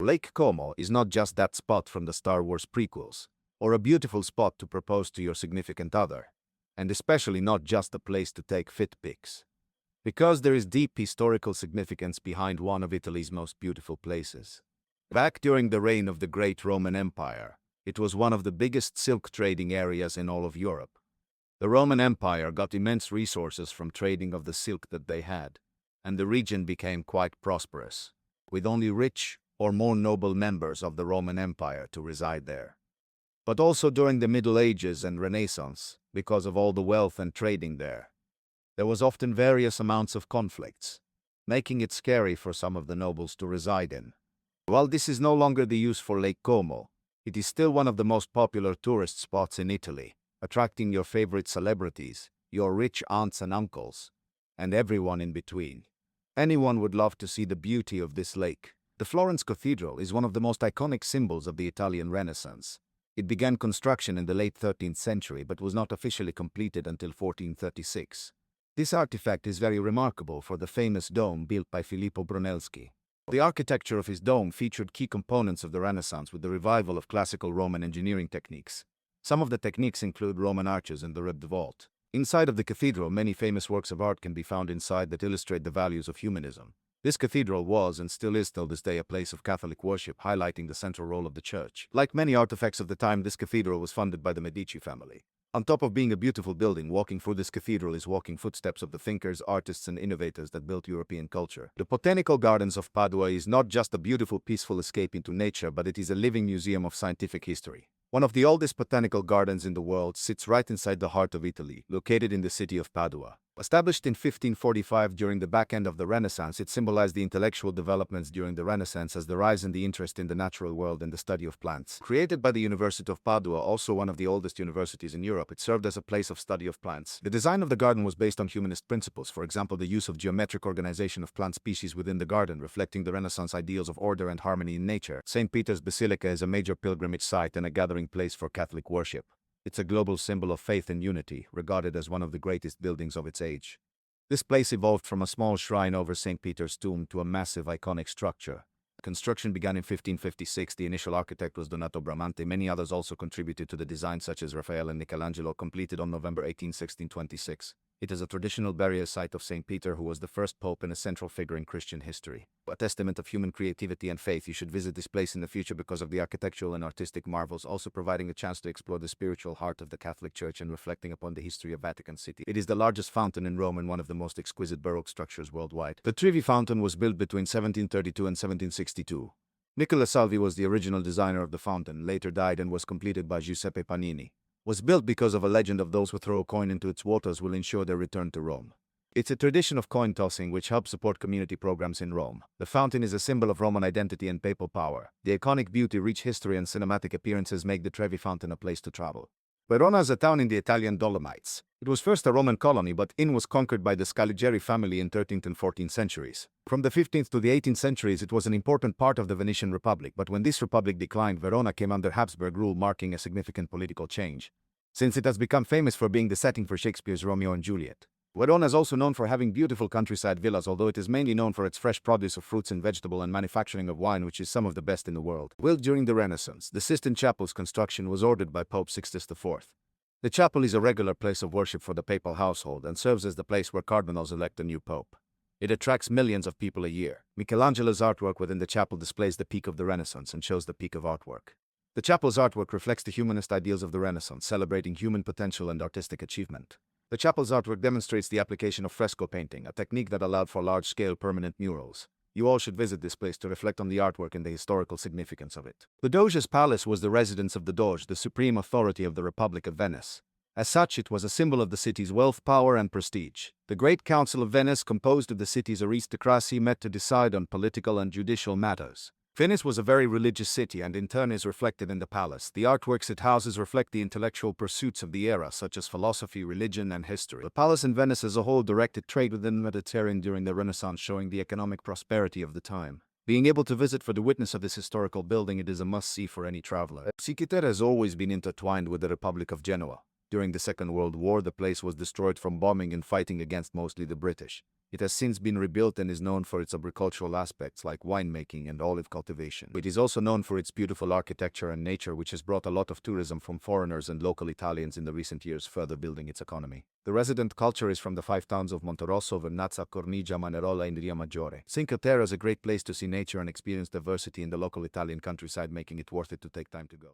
Lake Como is not just that spot from the Star Wars prequels, or a beautiful spot to propose to your significant other, and especially not just a place to take fit pics. Because there is deep historical significance behind one of Italy's most beautiful places. Back during the reign of the great Roman Empire, it was one of the biggest silk trading areas in all of Europe. The Roman Empire got immense resources from trading of the silk that they had, and the region became quite prosperous, with only rich or more noble members of the Roman Empire to reside there. But also during the Middle Ages and Renaissance, because of all the wealth and trading there was often various amounts of conflicts, making it scary for some of the nobles to reside in. While this is no longer the use for Lake Como, it is still one of the most popular tourist spots in Italy, attracting your favorite celebrities, your rich aunts and uncles, and everyone in between. Anyone would love to see the beauty of this lake. The Florence Cathedral is one of the most iconic symbols of the Italian Renaissance. It began construction in the late 13th century but was not officially completed until 1436. This artifact is very remarkable for the famous dome built by Filippo Brunelleschi. The architecture of his dome featured key components of the Renaissance with the revival of classical Roman engineering techniques. Some of the techniques include Roman arches and the ribbed vault. Inside of the cathedral, many famous works of art can be found inside that illustrate the values of humanism. This cathedral was and still is till this day a place of Catholic worship, highlighting the central role of the church. Like many artifacts of the time, this cathedral was funded by the Medici family. On top of being a beautiful building, walking through this cathedral is walking footsteps of the thinkers, artists, and innovators that built European culture. The Botanical Gardens of Padua is not just a beautiful, peaceful escape into nature, but it is a living museum of scientific history. One of the oldest botanical gardens in the world sits right inside the heart of Italy, located in the city of Padua. Established in 1545 during the back end of the Renaissance, it symbolized the intellectual developments during the Renaissance as the rise in the interest in the natural world and the study of plants. Created by the University of Padua, also one of the oldest universities in Europe, it served as a place of study of plants. The design of the garden was based on humanist principles, for example, the use of geometric organization of plant species within the garden, reflecting the Renaissance ideals of order and harmony in nature. St. Peter's Basilica is a major pilgrimage site and a gathering place for Catholic worship. It's a global symbol of faith and unity, regarded as one of the greatest buildings of its age. This place evolved from a small shrine over St. Peter's tomb to a massive iconic structure. Construction began in 1556. The initial architect was Donato Bramante. Many others also contributed to the design, such as Raphael and Michelangelo. Completed on November 18, 1626. It is a traditional burial site of St. Peter, who was the first pope and a central figure in Christian history. A testament of human creativity and faith. You should visit this place in the future because of the architectural and artistic marvels, also providing a chance to explore the spiritual heart of the Catholic Church and reflecting upon the history of Vatican City. It is the largest fountain in Rome and one of the most exquisite Baroque structures worldwide. The Trevi Fountain was built between 1732 and 1762. Nicola Salvi was the original designer of the fountain, later died and was completed by Giuseppe Panini. Was built because of a legend of those who throw a coin into its waters will ensure their return to Rome. It's a tradition of coin tossing which helps support community programs in Rome. The fountain is a symbol of Roman identity and papal power. The iconic beauty, rich history, and cinematic appearances make the Trevi Fountain a place to travel. Verona is a town in the Italian Dolomites. It was first a Roman colony, but it was conquered by the Scaligeri family in 13th and 14th centuries. From the 15th to the 18th centuries, it was an important part of the Venetian Republic, but when this republic declined, Verona came under Habsburg rule, marking a significant political change, since it has become famous for being the setting for Shakespeare's Romeo and Juliet. Verona is also known for having beautiful countryside villas, although it is mainly known for its fresh produce of fruits and vegetable and manufacturing of wine, which is some of the best in the world. Built during the Renaissance, the Sistine Chapel's construction was ordered by Pope Sixtus IV. The chapel is a regular place of worship for the papal household and serves as the place where cardinals elect a new pope. It attracts millions of people a year. Michelangelo's artwork within the chapel displays the peak of the Renaissance and shows the peak of artwork. The chapel's artwork reflects the humanist ideals of the Renaissance, celebrating human potential and artistic achievement. The chapel's artwork demonstrates the application of fresco painting, a technique that allowed for large-scale permanent murals. You all should visit this place to reflect on the artwork and the historical significance of it. The Doge's palace was the residence of the Doge, the supreme authority of the Republic of Venice. As such, it was a symbol of the city's wealth, power, and prestige. The Great Council of Venice, composed of the city's aristocracy, met to decide on political and judicial matters. Venice was a very religious city and in turn is reflected in the palace. The artworks it houses reflect the intellectual pursuits of the era, such as philosophy, religion, and history. The palace in Venice as a whole directed trade within the Mediterranean during the Renaissance, showing the economic prosperity of the time. Being able to visit for the witness of this historical building, it is a must-see for any traveler. Cinque Terre has always been intertwined with the Republic of Genoa. During the Second World War, the place was destroyed from bombing and fighting against mostly the British. It has since been rebuilt and is known for its agricultural aspects like winemaking and olive cultivation. It is also known for its beautiful architecture and nature, which has brought a lot of tourism from foreigners and local Italians in the recent years, further building its economy. The resident culture is from the 5 towns of Monterosso, Vernazza, Corniglia, Manerola and Riomaggiore. Cinque Terre is a great place to see nature and experience diversity in the local Italian countryside, making it worth it to take time to go.